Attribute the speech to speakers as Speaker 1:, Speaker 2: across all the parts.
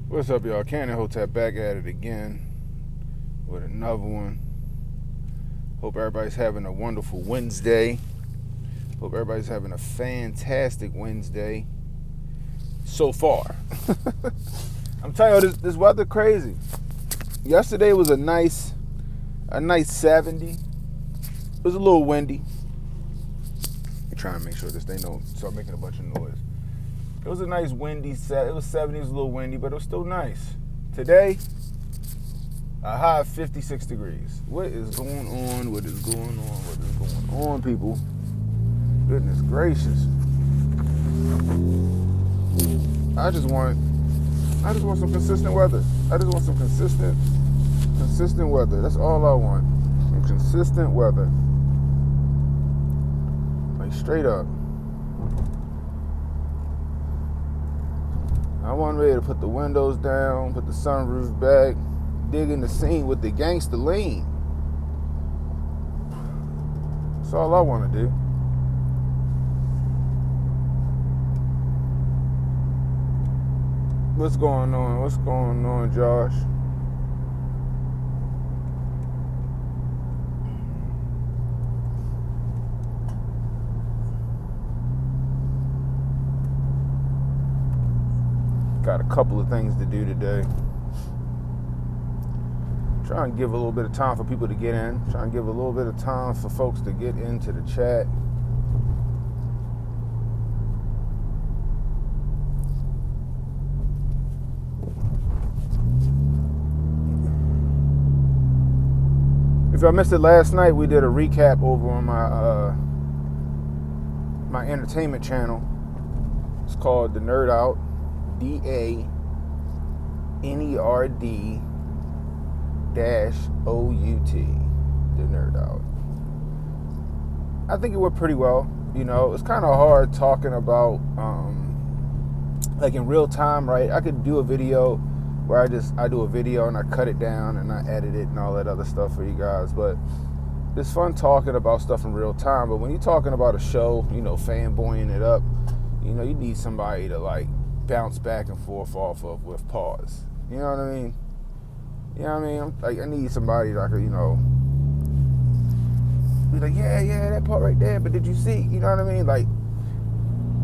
Speaker 1: What's up, y'all? Cannon Hotep back at it again with another one. Hope everybody's having a wonderful Wednesday. Hope everybody's having a fantastic Wednesday so far. I'm telling you, this weather crazy. Yesterday was a nice 70. It was a little windy. I'm trying to make sure this thing don't start making a bunch of noise. It was a nice windy set. It was 70, it was a little windy, but it was still nice. Today, a high of 56 degrees. What is going on? What is going on? What is going on, people? Goodness gracious. I just want some consistent weather. I just want some consistent weather. That's all I want. Some consistent weather. Like straight up. I want ready to put the windows down, put the sunroof back, dig in the scene with the gangster lean. That's all I want to do. What's going on? What's going on, Josh? Got a couple of things to do today. Trying to give a little bit of time for people to get in. Trying to give a little bit of time for folks to get into the chat. If I missed it last night, we did a recap over on my entertainment channel. It's called The Nerd Out. DANERD-OUT. The Nerd Out. I think it went pretty well. You know, it's kind of hard talking about like in real time, right? I could do a video where I do a video and I cut it down and I edit it and all that other stuff for you guys, but it's fun talking about stuff in real time. But when you're talking about a show, you know, fanboying it up, you know, you need somebody to like bounce back and forth off of with pause. You know what I mean? You know what I mean? I need somebody that could, you know, be like, yeah, that part right there, but did you see? You know what I mean? Like,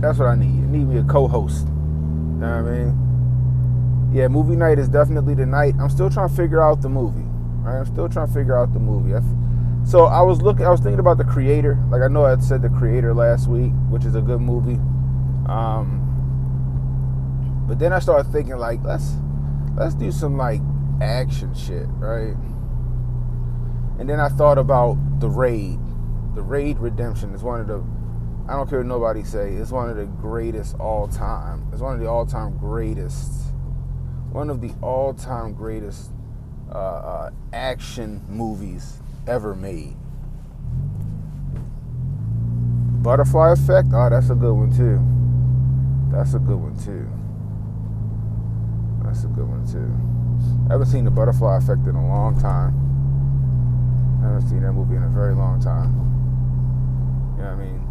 Speaker 1: that's what I need. I need me a co-host. You know what I mean? Yeah, movie night is definitely the night. I'm still trying to figure out the movie. Right? I'm still trying to figure out the movie. So I was thinking about The Creator. Like, I know I said The Creator last week, which is a good movie. But then I started thinking, like, let's do some, like, action shit, right? And then I thought about The Raid. The Raid Redemption is one of the, I don't care what nobody say, it's one of the greatest all time. It's one of the all-time greatest action movies ever made. Butterfly Effect, oh, that's a good one, too. That's a good one, too. I haven't seen The Butterfly Effect in a long time. I haven't seen that movie in a very long time. You know what I mean?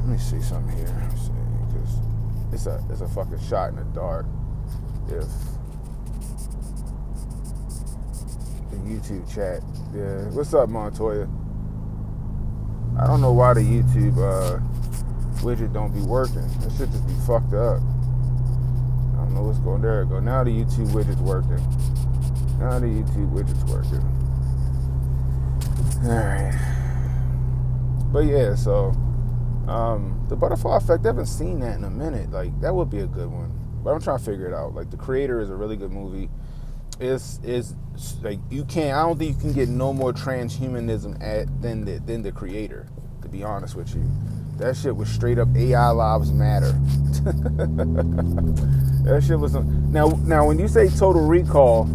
Speaker 1: Let me see something here. Let me see, because it's a fucking shot in the dark. If the YouTube chat, yeah. What's up, Montoya? I don't know why the YouTube widget don't be working. That shit just be fucked up. I don't know what's going there. Go now. The YouTube widget's working. All right. But yeah, so The Butterfly Effect. I haven't seen that in a minute. Like, that would be a good one. But I'm trying to figure it out. Like, The Creator is a really good movie. It's like, I don't think you can get no more transhumanism than the Creator, to be honest with you. That shit was straight up AI lives matter. That shit was now when you say Total Recall,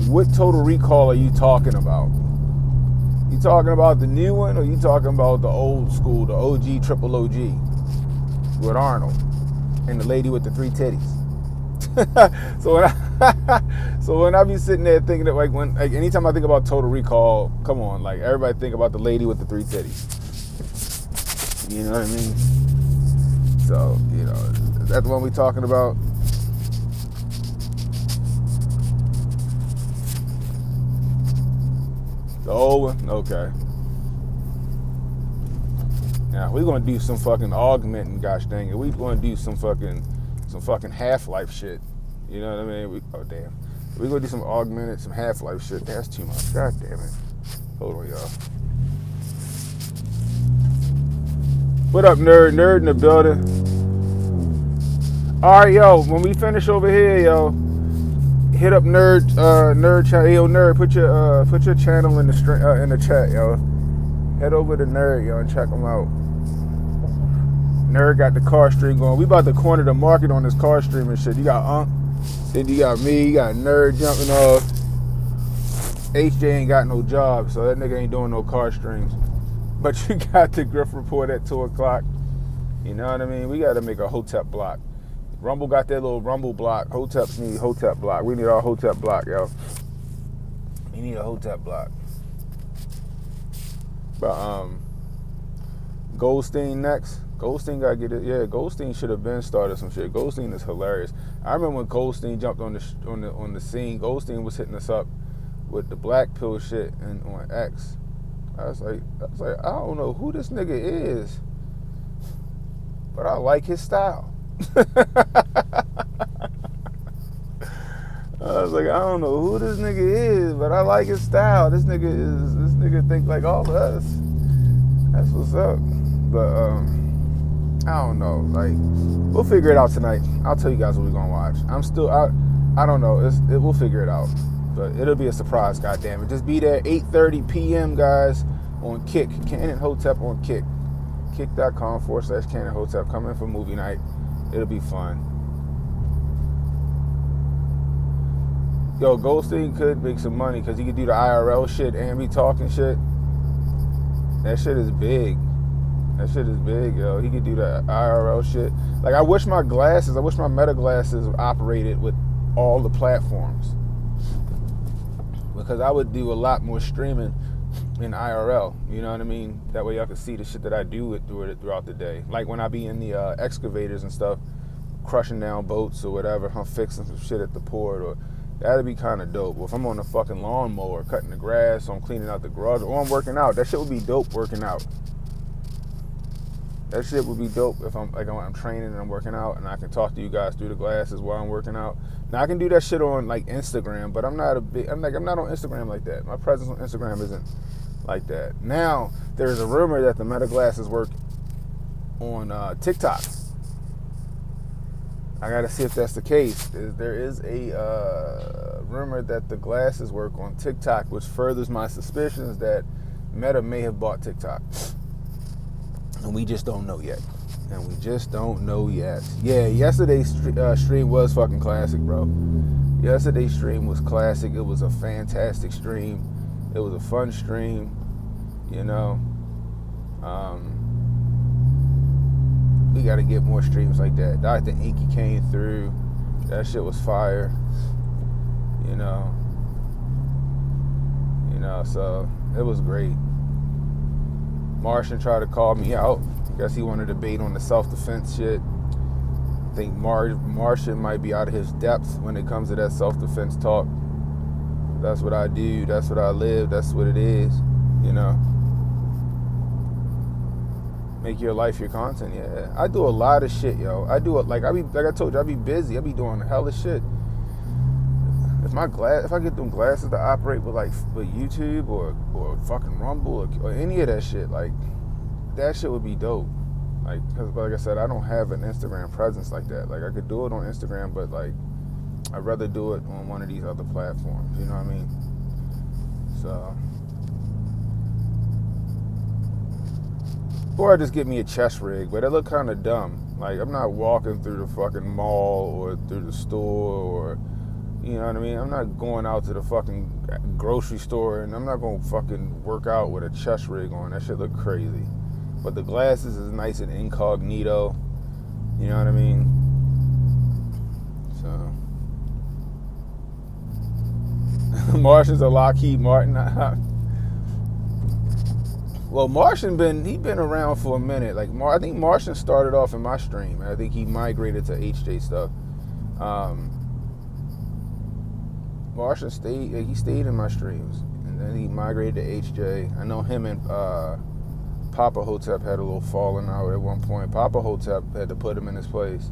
Speaker 1: what Total Recall are you talking about? You talking about the new one, or you talking about the old school, the OG triple OG with Arnold and the lady with the 3 titties? So when I be sitting there thinking that, like, anytime I think about Total Recall, come on, like, everybody think about the lady with the 3 titties. You know what I mean? So, you know, is that the one we talking about? The old one? Okay. Now we're gonna do some fucking augmenting, gosh dang it. We're gonna do some fucking Half-Life shit. You know what I mean? Oh damn. We're gonna do some augmented, some Half-Life shit. That's too much. God damn it. Hold on, y'all. What up, nerd? Nerd in the building. Alright, yo, when we finish over here, yo, hit up nerd chat. Yo, nerd, put your channel in the chat, yo. Head over to nerd, yo, and check him out. Nerd got the car stream going. We about to corner the market on this car stream and shit. You got Unc, then you got me, you got nerd jumping off. HJ ain't got no job, so that nigga ain't doing no car streams. But you got the Griff Report at 2 o'clock. You know what I mean? We got to make a Hotep block. Rumble got that little Rumble block. Hoteps need Hotep block. We need our Hotep block, yo. We need a Hotep block. But Goldstein next. Goldstein got to get it. Yeah, Goldstein should have been started some shit. Goldstein is hilarious. I remember when Goldstein jumped on the scene. Goldstein was hitting us up with the black pill shit and on X. I was like, I don't know who this nigga is, but I like his style. I was like, I don't know who this nigga is, but I like his style. This nigga think like all of us. That's what's up. But I don't know. Like, we'll figure it out tonight. I'll tell you guys what we're gonna watch. I don't know. We'll figure it out. But it'll be a surprise, goddammit. Just be there 8:30 p.m. guys on Kick. Canon Hotep on Kick. Kick.com/Canon Hotep. Come in for movie night. It'll be fun. Yo, Goldstein could make some money because he could do the IRL shit and be talking shit. That shit is big. Yo. He could do the IRL shit. Like, I wish my Meta glasses operated with all the platforms. Because I would do a lot more streaming in IRL, you know what I mean? That way y'all can see the shit that I do throughout the day. Like when I be in the excavators and stuff, crushing down boats or whatever, I'm fixing some shit at the port, or that'd be kind of dope. Or if I'm on a fucking lawnmower, cutting the grass, or I'm cleaning out the garage, or I'm working out, that shit would be dope working out. That shit would be dope if I'm training and I'm working out and I can talk to you guys through the glasses while I'm working out. Now I can do that shit on like Instagram, but I'm not on Instagram like that. My presence on Instagram isn't like that. Now there's a rumor that the Meta glasses work on TikTok. I gotta see if that's the case. There is a rumor that the glasses work on TikTok, which furthers my suspicions that Meta may have bought TikTok. And we just don't know yet. Yeah, yesterday's stream was fucking classic, bro. Yesterday's stream was classic. It was a fantastic stream. It was a fun stream, you know. We got to get more streams like that. Dr. Inky came through. That shit was fire, you know. So it was great. Martian tried to call me out. I guess he wanted to debate on the self-defense shit. I think Martian might be out of his depth when it comes to that self-defense talk. That's what I do. That's what I live. That's what it is, you know. Make your life your content. Yeah, I do a lot of shit, yo. I do it like I told you, I be busy. I be doing hella shit. If I get them glasses to operate with YouTube or fucking Rumble or any of that shit, like that shit would be dope. Like, cause like I said, I don't have an Instagram presence like that. Like I could do it on Instagram, but like I'd rather do it on one of these other platforms. You know what I mean? So, or I just get me a chest rig, but it look kind of dumb. Like I'm not walking through the fucking mall or through the store or. You know what I mean? I'm not going out to the fucking grocery store and I'm not going to fucking work out with a chest rig on. That shit look crazy. But the glasses is nice and incognito. You know what I mean? So. Martian's a Lockheed Martin. Well, Martian been around for a minute. Like I think Martian started off in my stream. I think he migrated to HJ stuff. Martian stayed in my streams, and then he migrated to HJ. I know him and Papa Hotep had a little falling out at one point. Papa Hotep had to put him in his place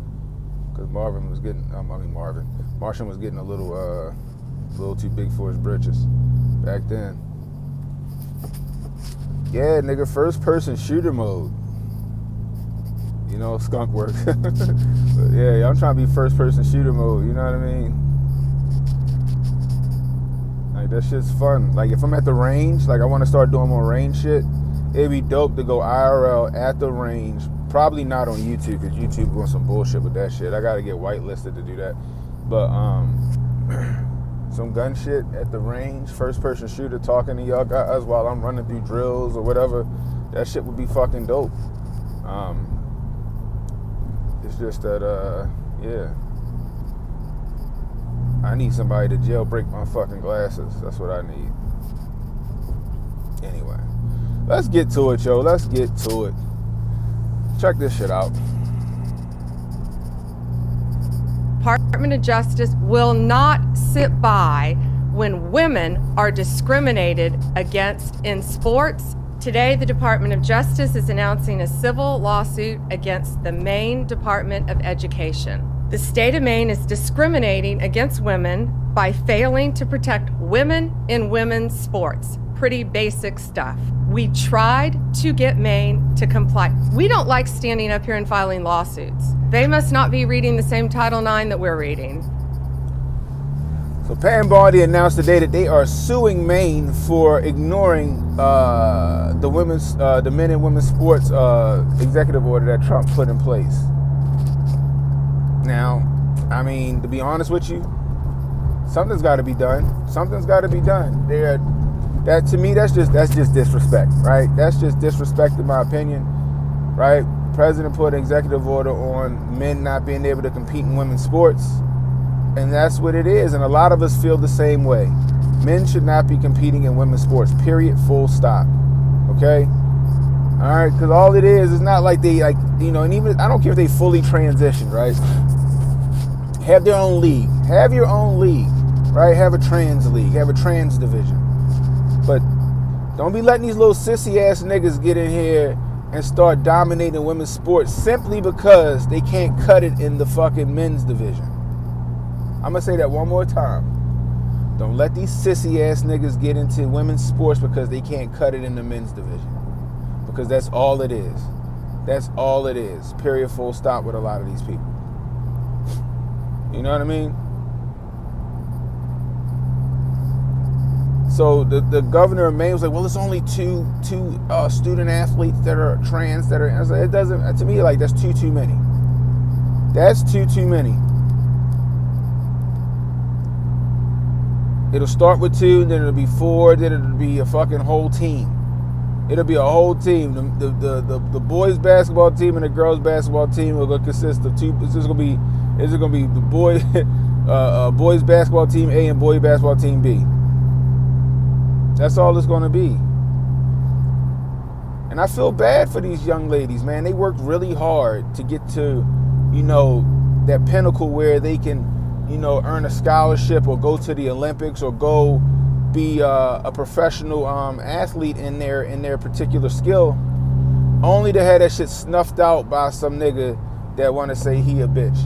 Speaker 1: because Martian was getting a little too big for his britches back then. Yeah, nigga, first person shooter mode. You know, skunk work. But yeah, I'm trying to be first person shooter mode, you know what I mean? Like, that shit's fun. Like, if I'm at the range, like, I want to start doing more range shit, it'd be dope to go IRL at the range. Probably not on YouTube, because YouTube going some bullshit with that shit. I gotta get whitelisted to do that. But, some gun shit at the range, first person shooter, talking to y'all guys while I'm running through drills or whatever, that shit would be fucking dope. It's just that, yeah. I need somebody to jailbreak my fucking glasses. That's what I need. Anyway, let's get to it, yo. Let's get to it. Check this shit out.
Speaker 2: Department of Justice will not sit by when women are discriminated against in sports. Today, the Department of Justice is announcing a civil lawsuit against the Maine Department of Education. The state of Maine is discriminating against women by failing to protect women in women's sports. Pretty basic stuff. We tried to get Maine to comply. We don't like standing up here and filing lawsuits. They must not be reading the same Title IX that we're reading.
Speaker 1: So Pat and Barney announced today that they are suing Maine for ignoring the men and women's sports executive order that Trump put in place. Now, I mean, to be honest with you, something's got to be done. Something's got to be done. That to me, that's just disrespect, right? That's just disrespect in my opinion, right? The president put an executive order on men not being able to compete in women's sports, and that's what it is. And a lot of us feel the same way. Men should not be competing in women's sports. Period. Full stop. Okay. All right. Because all it is not like they and even I don't care if they fully transition, right? Have their own league. Have your own league, right? Have a trans league. Have a trans division. But don't be letting these little sissy ass niggas get in here and start dominating women's sports simply because they can't cut it in the fucking men's division. I'm gonna say that one more time. Don't let these sissy ass niggas get into women's sports because they can't cut it in the men's division. Because that's all it is. That's all it is. Period. Full stop with a lot of these people. You know what I mean? So the governor of Maine was like, well, it's only two student athletes that are trans that are. I was like, it doesn't. To me, like that's too many. That's too many. It'll start with 2, then it'll be 4, then it'll be a fucking whole team. It'll be a whole team. The boys basketball team and the girls basketball team will consist of 2. It's gonna be the boys basketball team A and boys basketball team B. That's all it's gonna be. And I feel bad for these young ladies, man. They worked really hard to get to, that pinnacle where they can, earn a scholarship or go to the Olympics or go be a professional athlete in their particular skill, only to have that shit snuffed out by some nigga that want to say he a bitch,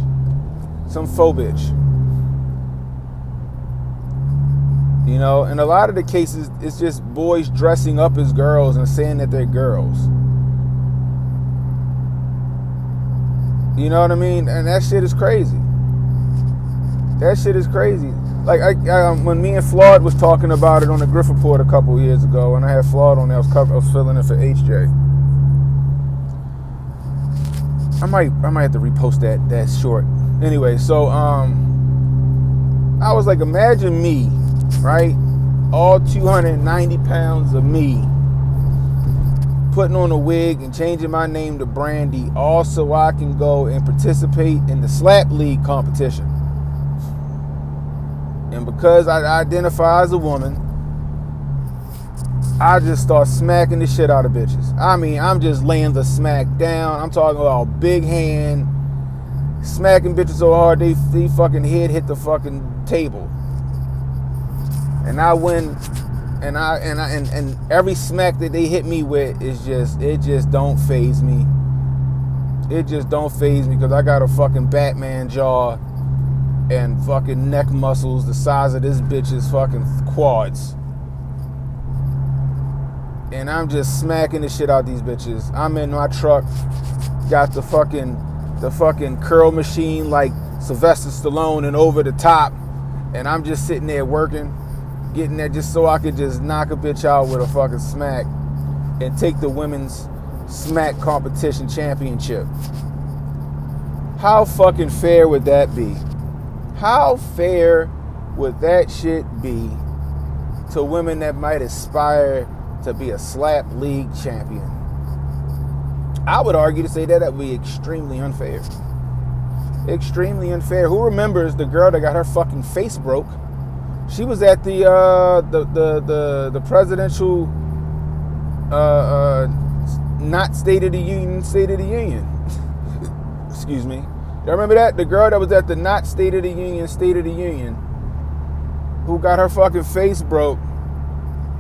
Speaker 1: some faux bitch. In a lot of the cases, it's just boys dressing up as girls and saying that they're girls. You know what I mean? And that shit is crazy. That shit is crazy. Like, when me and Flawed was talking about it on the Griff Report a couple years ago, and I had Flawed on there, I was filling in for HJ. I might have to repost that short. Anyway, so I was like, imagine me, right? All 290 pounds of me putting on a wig and changing my name to Brandy, all so I can go and participate in the slap league competition. And because I identify as a woman, I just start smacking the shit out of bitches. I mean, I'm just laying the smack down. I'm talking about big hand, smacking bitches so hard they fucking head hit the fucking table. And I win And every smack that they hit me with is it just don't faze me. It just don't faze me because I got a fucking Batman jaw and fucking neck muscles the size of this bitch's fucking quads. And I'm just smacking the shit out these bitches. I'm in my truck, got the fucking curl machine like Sylvester Stallone and over the top, and I'm just sitting there working, getting that just so I could just knock a bitch out with a fucking smack and take the women's smack competition championship. How fucking fair would that be? How fair would that shit be to women that might aspire to be a slap league champion? I would argue to say that would be extremely unfair. Extremely unfair. Who remembers the girl that got her fucking face broke? She was at the presidential not State of the Union, State of the Union. Excuse me. Y'all remember that? The girl that was at the not State of the Union, State of the Union, who got her fucking face broke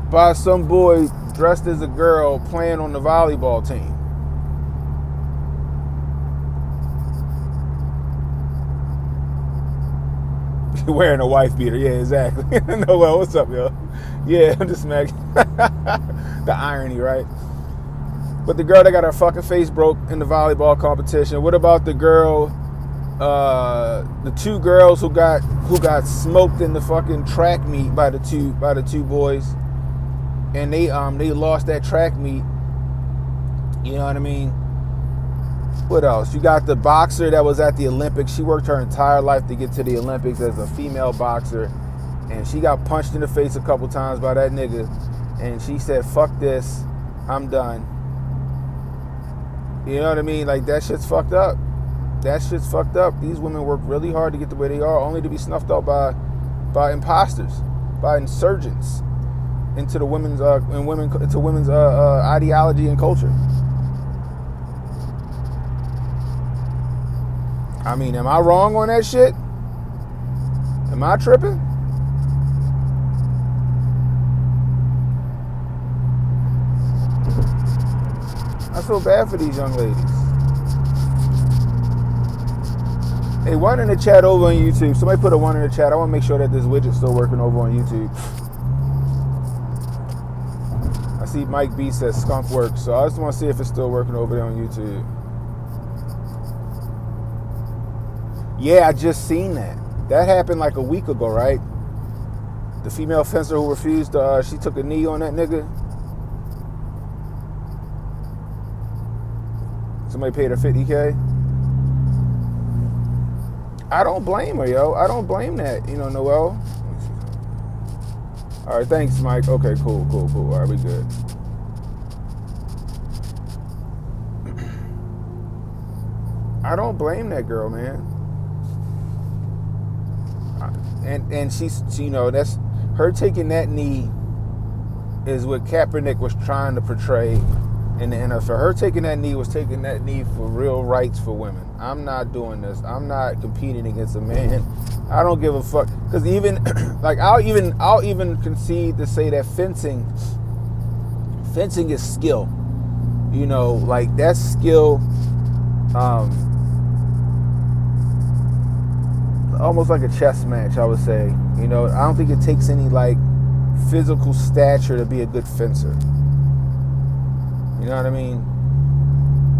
Speaker 1: by some boy dressed as a girl playing on the volleyball team. Wearing a wife beater, yeah, exactly. No, well, what's up, yo? Yeah, I'm just smacking. The irony, right? But the girl that got her fucking face broke in the volleyball competition. What about the girl, the two girls who got smoked in the fucking track meet by the two boys, and they lost that track meet. You know what I mean? What else? You got the boxer that was at the Olympics. She worked her entire life to get to the Olympics as a female boxer, and she got punched in the face a couple times by that nigga, and she said, "Fuck this, I'm done." You know what I mean? Like, that shit's fucked up. That shit's fucked up. These women work really hard to get to where they are, only to be snuffed out by imposters, by insurgents into the women's ideology and culture. I mean, am I wrong on that shit? Am I tripping? I feel bad for these young ladies. Hey, one in the chat over on YouTube. Somebody put a one in the chat. I want to make sure that this widget's still working over on YouTube. I see Mike B says skunk works, so I just want to see if it's still working over there on YouTube. Yeah, I just seen that. That happened like a week ago, right? The female fencer who refused, she took a knee on that nigga. Somebody paid her $50K. I don't blame her, yo. I don't blame that, Noel. All right, thanks, Mike. Okay, cool. All right, we good. I don't blame that girl, man. And she's, that's her taking that knee is what Kaepernick was trying to portray in the NFL. Her taking that knee was taking that knee for real rights for women. I'm not doing this. I'm not competing against a man. I don't give a fuck. Because even like I'll even concede to say that fencing is skill. Like that's skill. Almost like a chess match, I would say. I don't think it takes any like physical stature to be a good fencer. You know what I mean?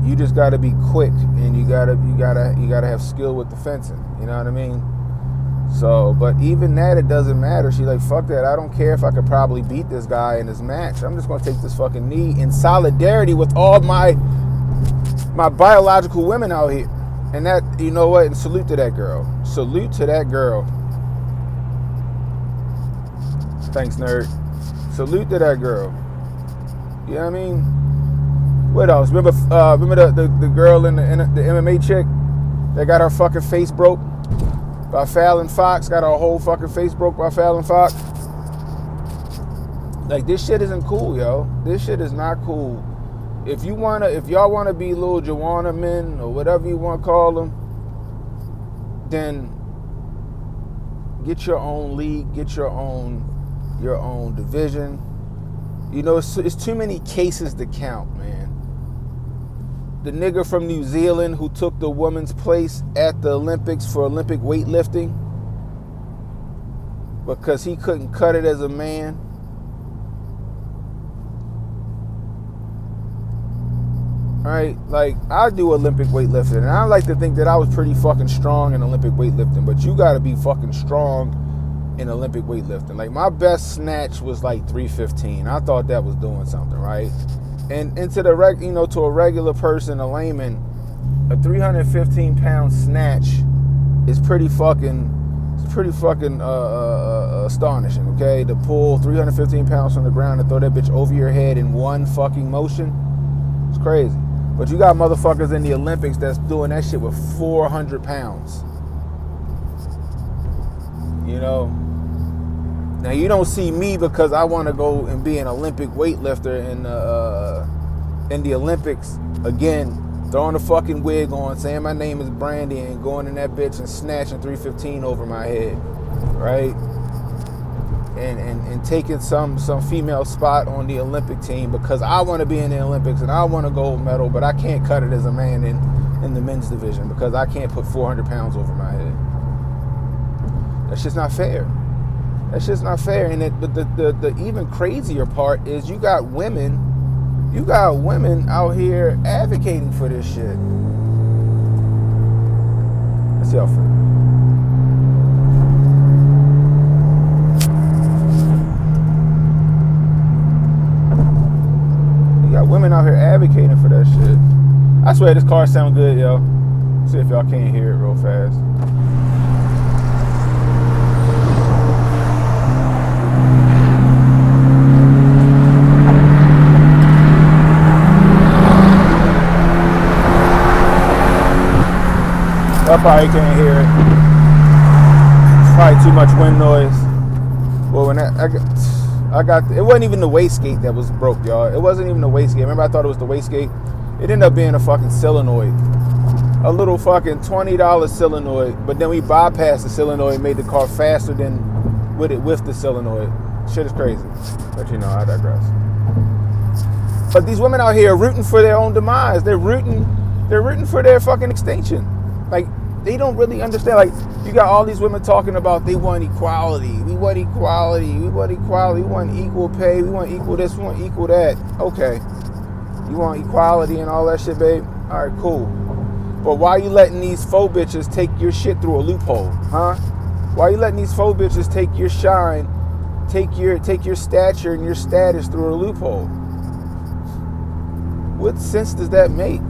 Speaker 1: You just gotta be quick, and you gotta have skill with the fencing. You know what I mean? So, but even that, it doesn't matter. She's like, fuck that. I don't care if I could probably beat this guy in this match. I'm just gonna take this fucking knee in solidarity with all my biological women out here. And that, you know what? And salute to that girl. Salute to that girl. Thanks, nerd. Salute to that girl. You know what I mean? What else? Remember the girl in the MMA chick that got her fucking face broke by Fallon Fox? Got her whole fucking face broke by Fallon Fox? Like, this shit isn't cool, yo. This shit is not cool. If y'all wanna be little Joanna men or whatever you want to call them, then get your own league, get your own division, You know, it's too many cases to count, man. The nigga from New Zealand who took the woman's place at the Olympics for Olympic weightlifting because he couldn't cut it as a man. Right? Like, I do Olympic weightlifting, and I like to think that I was pretty fucking strong in Olympic weightlifting, but you gotta be fucking strong in Olympic weightlifting. Like, my best snatch was like 315. I thought that was doing something, right? And to the to a regular person, a layman, a 315 pound snatch is pretty fucking astonishing. Okay, to pull 315 pounds from the ground and throw that bitch over your head in one fucking motion, it's crazy. But you got motherfuckers in the Olympics that's doing that shit with 400 pounds. You know. Now, you don't see me because I want to go and be an Olympic weightlifter in the Olympics. Again, throwing a fucking wig on, saying my name is Brandy, and going in that bitch and snatching 315 over my head, right? And taking some female spot on the Olympic team because I want to be in the Olympics and I want a gold medal, but I can't cut it as a man in the men's division because I can't put 400 pounds over my head. That's just not fair. That's just not fair. And but the even crazier part is you got women out here advocating for this shit. Let's see how fair. You got women out here advocating for that shit. I swear this car sound good, yo. See if y'all can't hear it real fast. I probably can't hear it. It's probably too much wind noise. Well, when I got it wasn't even the wastegate that was broke, y'all. It wasn't even the wastegate. Remember, I thought it was the wastegate. It ended up being a fucking solenoid, a little fucking $20 solenoid. But then we bypassed the solenoid and made the car faster than with the solenoid. Shit is crazy. But you know, I digress. But these women out here are rooting for their own demise. They're rooting for their fucking extinction. Like, they don't really understand. Like, you got all these women talking about they want equality. We want equality. We want equality. We want equal pay. We want equal this. We want equal that. Okay. You want equality and all that shit, babe? All right, cool. But why you letting these faux bitches take your shit through a loophole, huh? Why you letting these faux bitches take your shine, take your stature and your status through a loophole? What sense does that make?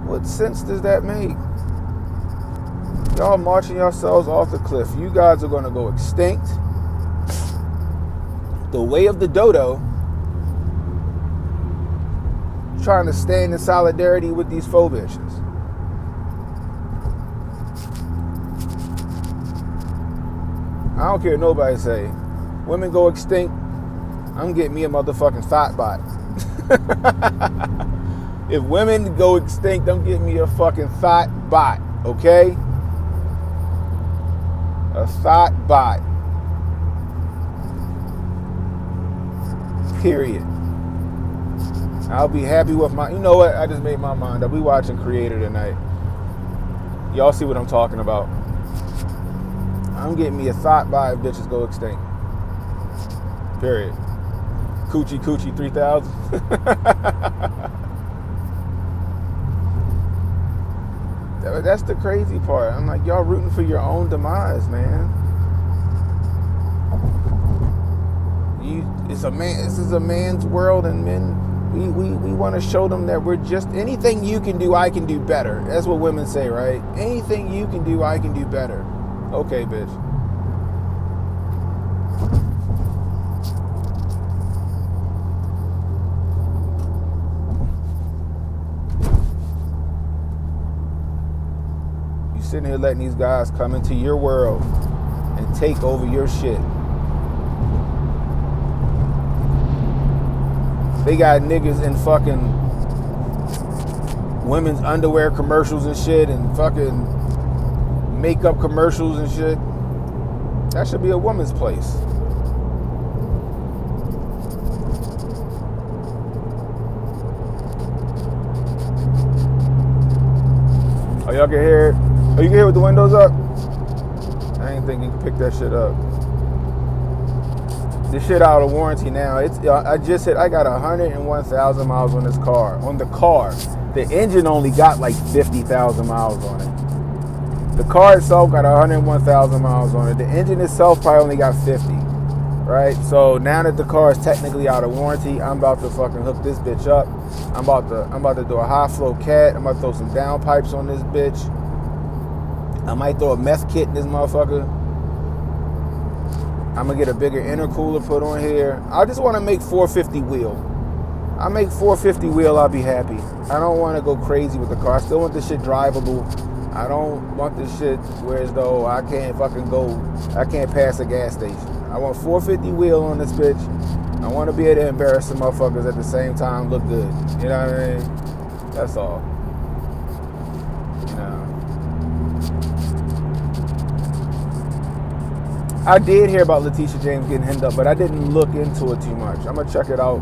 Speaker 1: What sense does that make? Y'all marching yourselves off the cliff. You guys are going to go extinct. The way of the dodo. Trying to stand in solidarity with these faux bitches. I don't care what nobody say. Women go extinct. I'm getting me a motherfucking thought bot. If women go extinct, I'm getting me a fucking thought bot, okay? A thought bot. Period. I'll be happy with my... You know what? I just made my mind up. We watching Creator tonight. Y'all see what I'm talking about. I'm getting me a thought bot if bitches go extinct. Period. Coochie Coochie 3000. That's the crazy part. I'm like, y'all rooting for your own demise, man. This is a man's world, and men, we want to show them that we're just, anything you can do, I can do better. That's what women say, right? Anything you can do, I can do better. Okay, bitch. Sitting here letting these guys come into your world and take over your shit. They got niggas in fucking women's underwear commercials and shit, and fucking makeup commercials and shit. That should be a woman's place. Oh, y'all can hear it? Oh, you can hear it with the windows up? I ain't think you could pick that shit up. This shit out of warranty now. I got 101,000 miles on this car. On the car. The engine only got like 50,000 miles on it. The car itself got 101,000 miles on it. The engine itself probably only got 50. Right? So now that the car is technically out of warranty, I'm about to fucking hook this bitch up. I'm about to do a high flow cat. I'm about to throw some downpipes on this bitch. I might throw a meth kit in this motherfucker. I'm gonna get a bigger intercooler put on here. I just want to make 450 wheel. I make 450 wheel, I'll be happy. I don't want to go crazy with the car. I still want this shit drivable. I don't want this shit where as though I can't pass a gas station. I want 450 wheel on this bitch. I want to be able to embarrass some motherfuckers at the same time, look good. You know what I mean? That's all. You know. I did hear about Letitia James getting hemmed up, but I didn't look into it too much. I'm gonna check it out.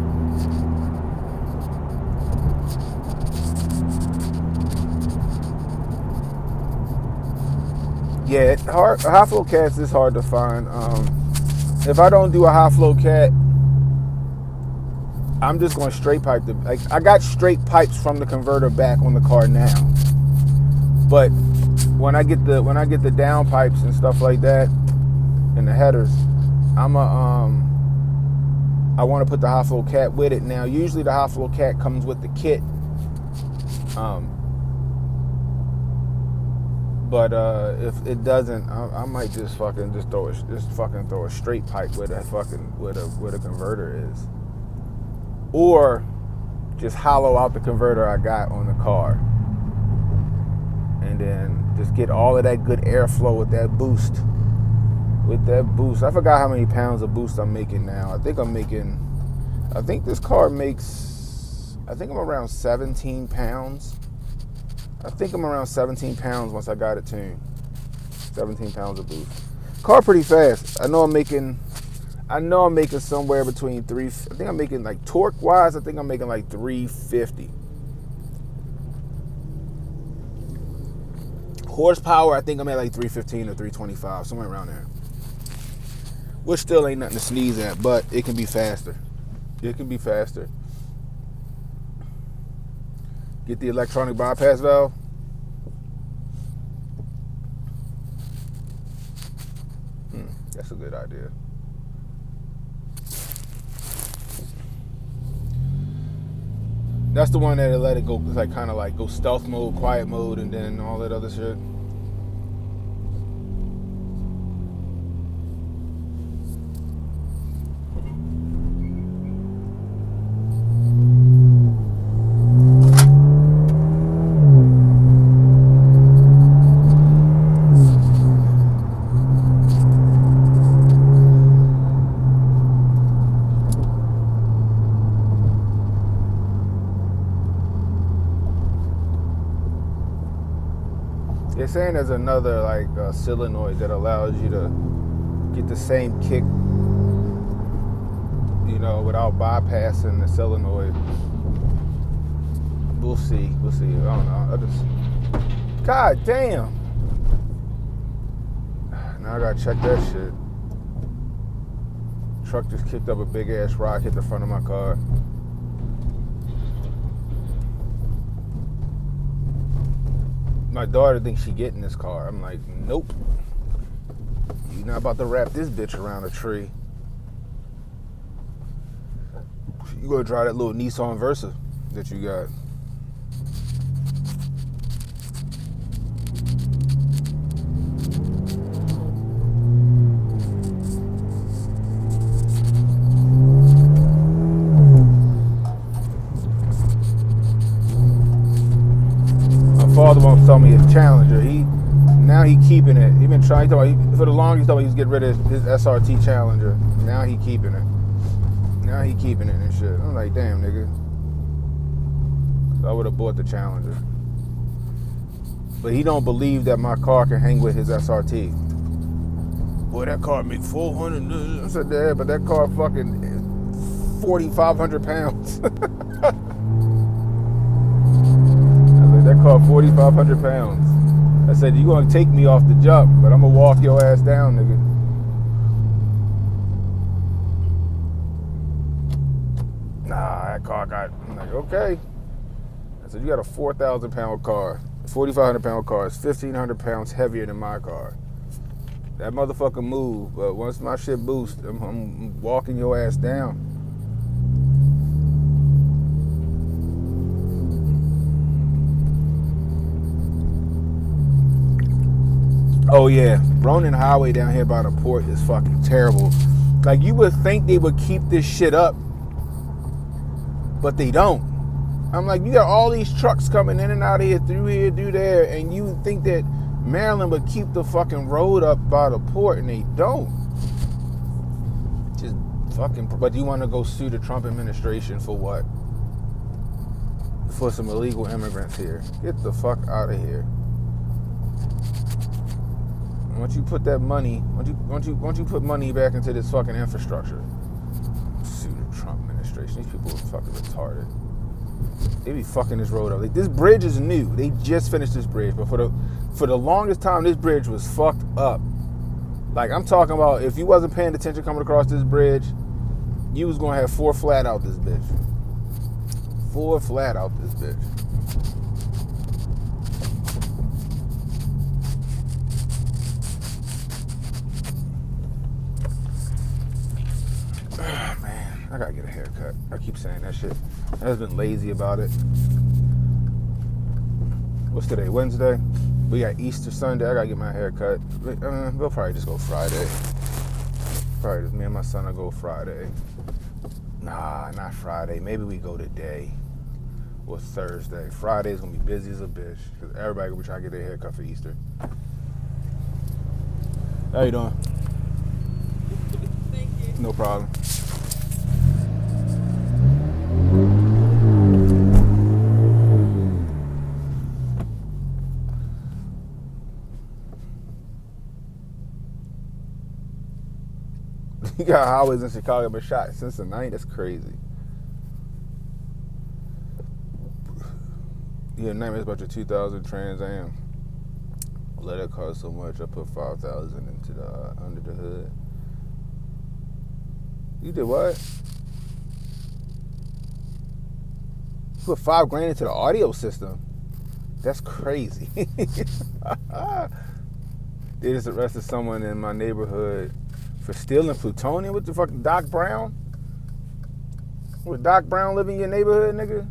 Speaker 1: Yeah, high flow cats is hard to find. If I don't do a high flow cat, I'm just going to straight pipe I got straight pipes from the converter back on the car now. But when I get the down pipes and stuff like that and the headers, I want to put the high flow cat with it. Now, usually the high flow cat comes with the kit. But if it doesn't, I might just throw a straight pipe where the converter is, or just hollow out the converter I got on the car, and then just get all of that good airflow with that boost. I forgot how many pounds of boost I'm making now. I think this car makes. I think I'm around 17 pounds. I think I'm around 17 pounds once I got it tuned. 17 pounds of boost. Car pretty fast. I know I'm making somewhere between I think I'm making like torque wise, I think I'm making like 350. Horsepower, I think I'm at like 315 or 325, somewhere around there. Which still ain't nothing to sneeze at, but it can be faster. Get the electronic bypass valve. That's a good idea. That's the one that'll let it go, like kind of like go stealth mode, quiet mode, and then all that other shit. They're saying there's another like solenoid that allows you to get the same kick, you know, without bypassing the solenoid. We'll see. I don't know. God damn. Now I gotta check that shit. Truck just kicked up a big ass rock, hit the front of my car. My daughter thinks she getting this car. I'm like, nope. You're not about to wrap this bitch around a tree. You gonna drive that little Nissan Versa that you got. Father won't tell me his Challenger. Now he keeping it. He been trying. For the longest, he told me he was getting rid of his SRT Challenger. Now he keeping it. And shit. I'm like, damn, nigga. I would have bought the Challenger. But he don't believe that my car can hang with his SRT. Boy, that car make 400. I said, yeah, but that car fucking 4,500 pounds. That car 4,500 pounds. I said, you gonna take me off the jump, but I'm gonna walk your ass down, nigga. Nah, that car got, I'm like, okay. I said, you got a 4,000 pound car. A 4,500 pound car is 1,500 pounds heavier than my car. That motherfucker move, but once my shit boosts, I'm walking your ass down. Oh yeah, Ronin Highway down here by the port is fucking terrible. Like, you would think they would keep this shit up, but they don't. I'm like, you got all these trucks coming in and out of here, through here, through there, and you would think that Maryland would keep the fucking road up by the port, and they don't. Just fucking, but you want to go sue the Trump administration for what? For some illegal immigrants here. Get the fuck out of here. Once you put that money, once you put money back into this fucking infrastructure, sue the Trump administration. These people are fucking retarded. They be fucking this road up. Like, this bridge is new. They just finished this bridge, but for the longest time, this bridge was fucked up. Like, I'm talking about, if you wasn't paying attention coming across this bridge, you was gonna have 4 flat out this bitch. 4 flat out this bitch. I gotta get a haircut. I keep saying that shit. I just been lazy about it. What's today? Wednesday? We got Easter Sunday. I gotta get my haircut. We'll probably just go Friday. Probably just me and my son will go Friday. Nah, not Friday. Maybe we go today or Thursday. Friday's gonna be busy as a bitch because everybody gonna be trying to get their haircut for Easter. How you doing?
Speaker 3: Thank you.
Speaker 1: No problem. You got highways in Chicago been shot since the 90s. That's crazy. Yeah, nightmares about your 2000 Trans Am. Let it cost so much. I put 5,000 into the under the hood. You did what? You put $5,000 into the audio system. That's crazy. They just arrested someone in my neighborhood for stealing plutonium. What the fuck, Doc Brown? Would Doc Brown live in your neighborhood, nigga?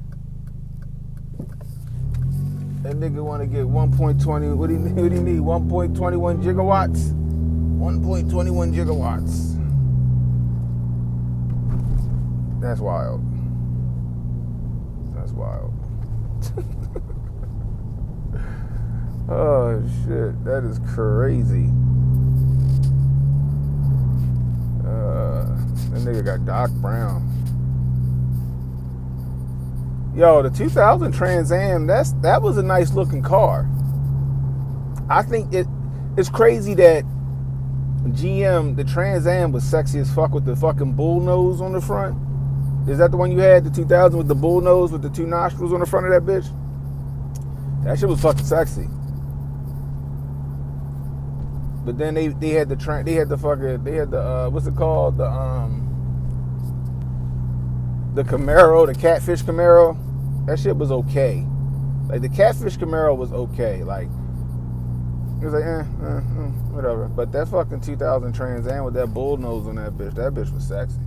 Speaker 1: That nigga want to get 1.20. What do you need? 1.21 gigawatts. 1.21 gigawatts. That's wild. That's wild. Oh shit, that is crazy. That nigga got Doc Brown. Yo, the 2000 Trans Am, that was a nice looking car. I think it's crazy that GM, the Trans Am was sexy as fuck with the fucking bull nose on the front. Is that the one you had, the 2000 with the bull nose with the 2 nostrils on the front of that bitch? That shit was fucking sexy. But then they had the what's it called? The Camaro, the Catfish Camaro. That shit was okay. Like, the Catfish Camaro was okay. Like, it was like, whatever. But that fucking 2000 Trans Am with that bull nose on that bitch was sexy.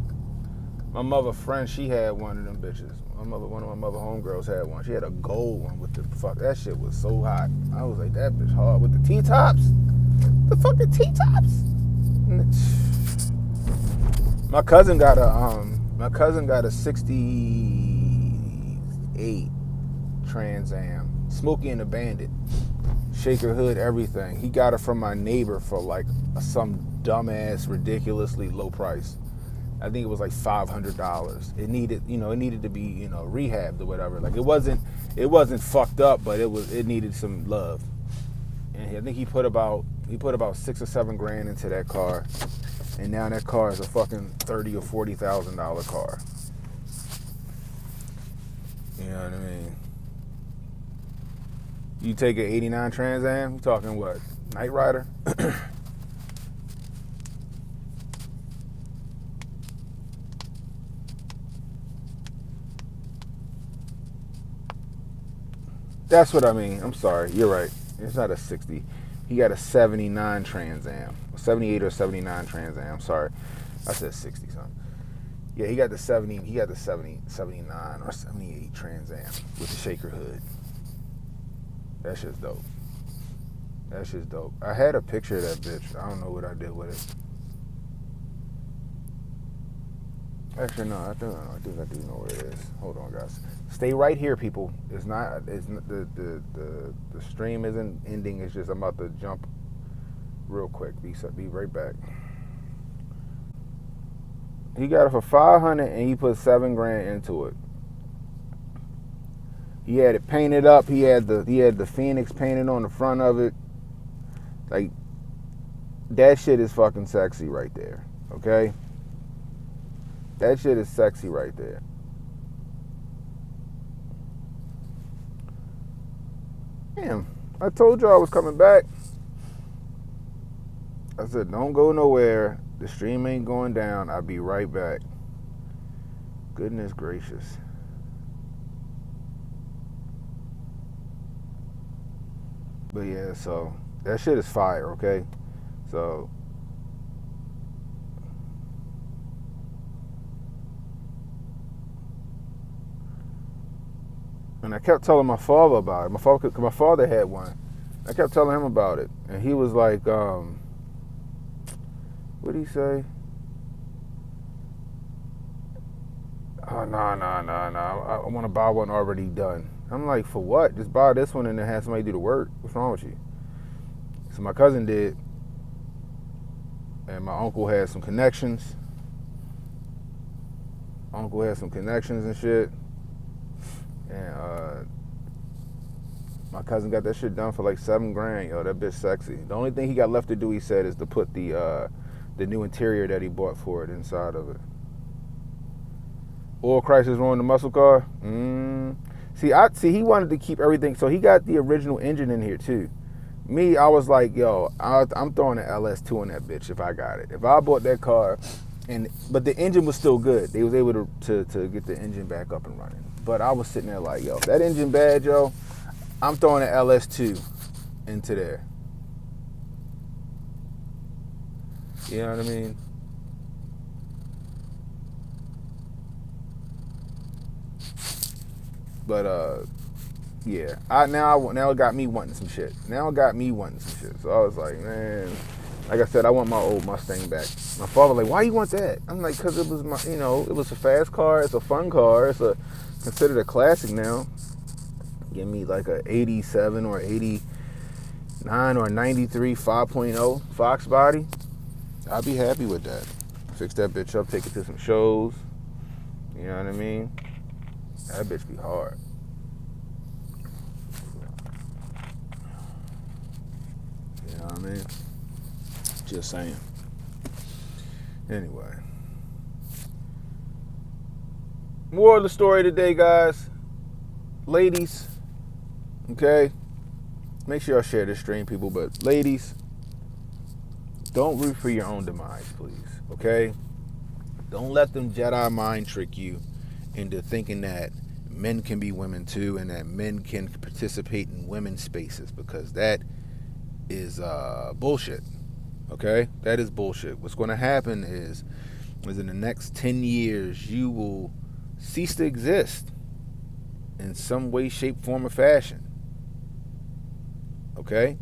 Speaker 1: My mother friend, she had one of them bitches. One of my mother homegirls had one. She had a gold one with the fuck. That shit was so hot. I was like, that bitch hard with the T-tops. The fucking T-tops. My cousin got a 68 Trans Am. Smokey and the Bandit. Shaker hood, everything. He got it from my neighbor for like some dumbass, ridiculously low price. I think it was like $500. It needed to be, rehabbed or whatever. Like, it wasn't fucked up, but it needed some love. And I think he put about $6,000 or $7,000 into that car, and now that car is a fucking $30,000 or $40,000 car. You know what I mean? You take an 89 Trans Am, you talking what? Knight Rider? That's what I mean. I'm sorry. You're right. It's not a 60. He got a 79 Trans Am. 78 or 79 Trans Am. I'm sorry. I said 60 something. Yeah, he got the 70. He got the 70, 79 or 78 Trans Am with the shaker hood. That shit's dope. That shit's dope. I had a picture of that bitch. I don't know what I did with it. Actually, no. I think I do know where it is. Hold on, guys. Stay right here, people. It's not. It's not, the stream isn't ending. It's just I'm about to jump real quick. Be right back. He got it for $500 and he put $7,000 into it. He had it painted up. He had the Phoenix painted on the front of it. Like, that shit is fucking sexy right there. Okay? That shit is sexy right there. Damn, I told y'all I was coming back. I said, don't go nowhere. The stream ain't going down. I'll be right back. Goodness gracious. But yeah, so that shit is fire, okay? So and I kept telling my father about it. My father had one. I kept telling him about it, and he was like, what did he say? Oh, no. I want to buy one already done. I'm like, for what? Just buy this one and then have somebody do the work. What's wrong with you? So my cousin did, and my uncle had some connections. And shit. And my cousin got that shit done for like $7,000. Yo, that bitch sexy. The only thing he got left to do, he said, is to put the new interior that he bought for it inside of it. Oil crisis ruined the muscle car. See, he wanted to keep everything, so he got the original engine in here too. Me, I was like, yo, I'm throwing an LS2 in that bitch if I got it. If I bought that car, but the engine was still good. They was able to get the engine back up and running. But I was sitting there like, yo, if that engine bad, yo, I'm throwing an LS2 into there. You know what I mean? But yeah. Now it got me wanting some shit. So I was like, man, like I said, I want my old Mustang back. My father was like, why you want that? I'm like, cause it was it was a fast car. It's a fun car. It's considered a classic now. Give me like a 87 or 89 or 93 5.0 Fox body. I'd be happy with that. Fix that bitch up, take it to some shows. You know what I mean? That bitch be hard. You know what I mean? Just saying. Anyway. Moral of the story today, guys. Ladies, okay? Make sure y'all share this stream, people. But ladies, don't root for your own demise, please. Okay? Don't let them Jedi mind trick you into thinking that men can be women too and that men can participate in women's spaces, because that is bullshit. Okay? That is bullshit. What's going to happen is in the next 10 years, you will cease to exist in some way, shape, form, or fashion. Okay?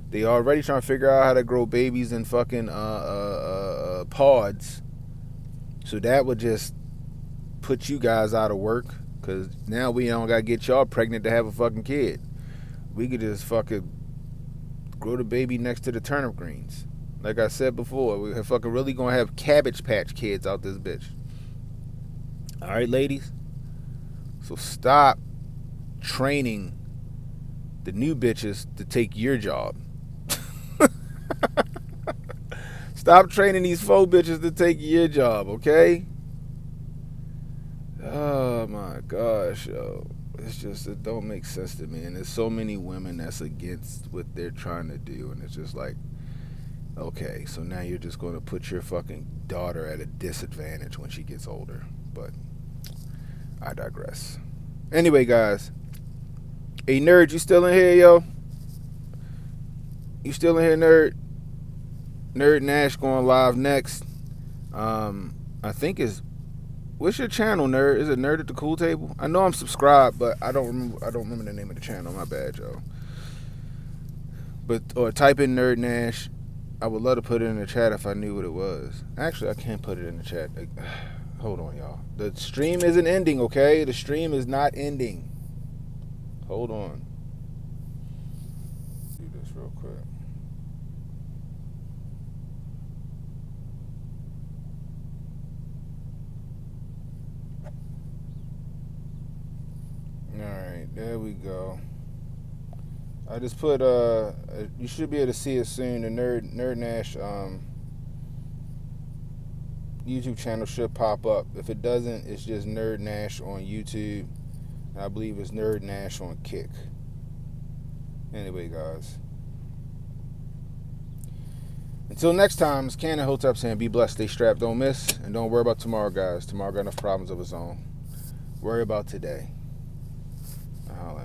Speaker 1: They already trying to figure out how to grow babies in fucking pods. So that would just put you guys out of work, because now we don't got to get y'all pregnant to have a fucking kid. We could just fucking grow the baby next to the turnip greens. Like I said before, we're fucking really going to have Cabbage Patch kids out this bitch. All right, ladies? So stop training the new bitches to take your job. Stop training these faux bitches to take your job, okay? Oh my gosh, yo. it's just, it don't make sense to me. And there's so many women that's against what they're trying to do, and it's just like, okay, so now you're just going to put your fucking daughter at a disadvantage when she gets older. But I digress. Anyway, guys, hey nerd, you still in here, yo? You still in here, nerd? Nerd Nash going live next. I think it's, what's your channel, nerd? Is it Nerd at the Cool Table? I know I'm subscribed, but I don't remember the name of the channel. My bad, yo. But or type in Nerd Nash. I would love to put it in the chat if I knew what it was. Actually, I can't put it in the chat. Hold on, y'all. The stream isn't ending, okay? The stream is not ending. Hold on. Do this real quick. Alright, there we go. I just put you should be able to see it soon. The Nerd Nash YouTube channel should pop up. If it doesn't, it's just Nerd Nash on YouTube. And I believe it's Nerd Nash on Kick. Anyway, guys. Until next time, it's Cannon Hotep saying be blessed, stay strapped, don't miss, and don't worry about tomorrow, guys. Tomorrow got enough problems of its own. Worry about today. I'll